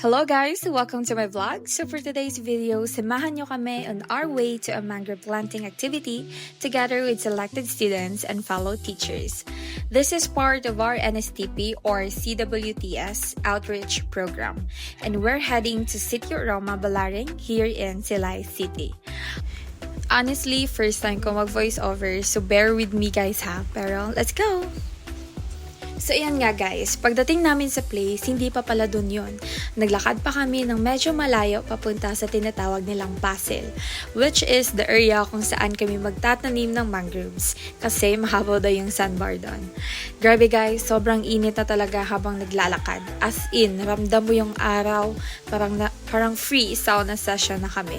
Hello guys! Welcome to my vlog. So for today's video, samahan nyo kami on our way to a mangrove planting activity together with selected students and fellow teachers. This is part of our NSTP or CWTS outreach program, and we're heading to Sitio Roma Balaring here in Silay City. Honestly, first time ko mag-voice over, so bear with me guys ha, pero let's go! So ayan nga guys, pagdating namin sa place, hindi pa pala dun yun. Naglakad pa kami ng medyo malayo papunta sa tinatawag nilang Pasil, which is the area kung saan kami magtatanim ng mangroves kasi mahabaw daw yung sandbar doon. Grabe guys, sobrang init na talaga habang naglalakad. As in, ramdam mo yung araw, parang free sauna session na kami.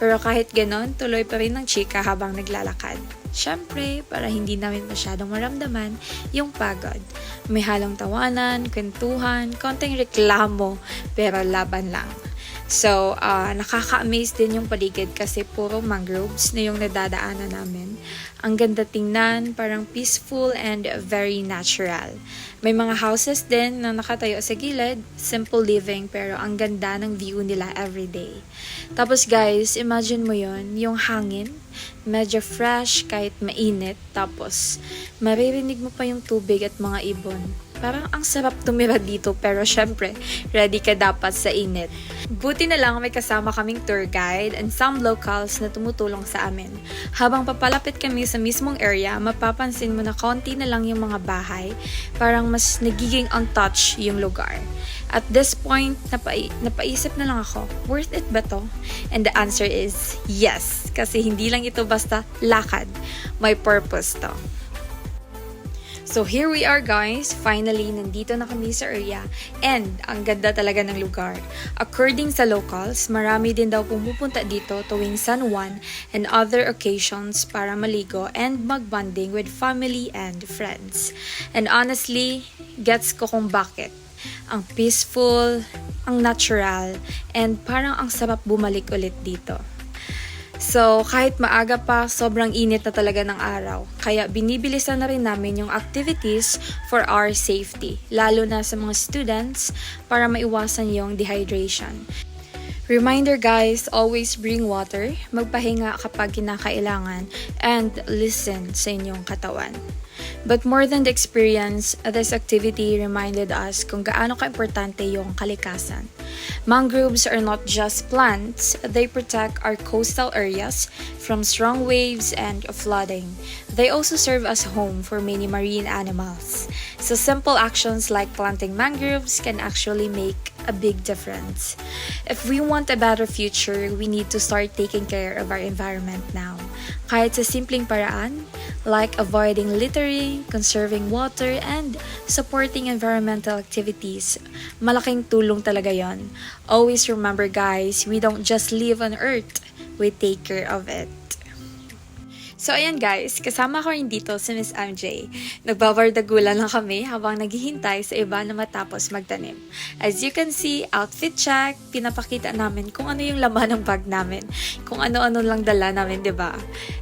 Pero kahit ganon, tuloy pa rin ng chika habang naglalakad. Siyempre, para hindi namin masyadong maramdaman yung pagod. May halong tawanan, kwentuhan, konting reklamo, pero laban lang. So, nakaka-amaze din yung paligid kasi puro mangroves na yung nadadaanan namin. Ang ganda tingnan, parang peaceful and very natural. May mga houses din na nakatayo sa gilid, simple living pero ang ganda ng view nila everyday. Tapos guys, imagine mo yon, yung hangin, medyo fresh kahit mainit, tapos maririnig mo pa yung tubig at mga ibon. Parang ang sarap tumira dito pero syempre, ready ka dapat sa init. Buti na lang may kasama kaming tour guide and some locals na tumutulong sa amin. Habang papalapit kami sa mismong area, mapapansin mo na konti na lang yung mga bahay, parang mas nagiging untouched yung lugar. At this point, napaisip na lang ako, worth it ba to? And the answer is yes, kasi hindi lang ito basta lakad, may purpose to. So here we are guys, finally nandito na kami sa area and ang ganda talaga ng lugar. According sa locals, marami din daw pumupunta dito tuwing San Juan and other occasions para maligo and magbonding with family and friends. And honestly, gets ko kung bakit. Ang peaceful, ang natural, and parang ang sarap bumalik ulit dito. So, kahit maaga pa, sobrang init na talaga ng araw. Kaya binibilisan na rin namin yung activities for our safety, lalo na sa mga students para maiwasan yung dehydration. Reminder guys, always bring water, magpahinga kapag kinakailangan, and listen sa inyong katawan. But more than the experience, this activity reminded us kung gaano ka-importante yung kalikasan. Mangroves are not just plants, they protect our coastal areas from strong waves and flooding. They also serve as home for many marine animals. So simple actions like planting mangroves can actually make a big difference. If we want a better future, we need to start taking care of our environment now. Kahit sa simpleng paraan, like avoiding littering, conserving water, and supporting environmental activities. Malaking tulong talaga yon. Always remember guys, we don't just live on Earth, we take care of it. So ayan guys, kasama ko rin dito si Miss MJ. Nagbabardagulan lang kami habang naghihintay sa iba na matapos magtanim. As you can see, outfit check, pinapakita namin kung ano yung laman ng bag namin. Kung ano-ano lang dala namin, 'di ba?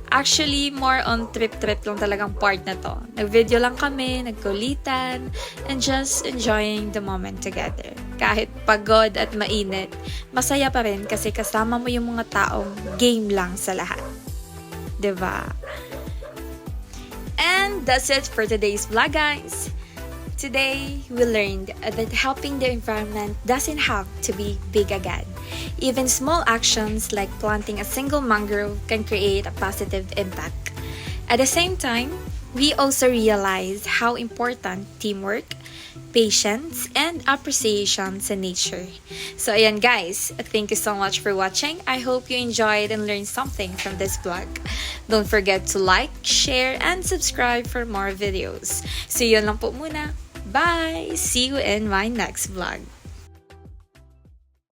Actually, more on trip-trip lang talagang part na to. Nag-video lang kami, nagkulitan, and just enjoying the moment together. Kahit pagod at mainit, masaya pa rin kasi kasama mo yung mga taong game lang sa lahat. Diba? And that's it for today's vlog guys. Today, we learned that helping the environment doesn't have to be big again. Even small actions like planting a single mangrove can create a positive impact. At the same time, we also realize how important teamwork, patience, and appreciation sa nature. So ayan guys, thank you so much for watching. I hope you enjoyed and learned something from this vlog. Don't forget to like, share, and subscribe for more videos. So yun lang po muna. Bye! See you in my next vlog.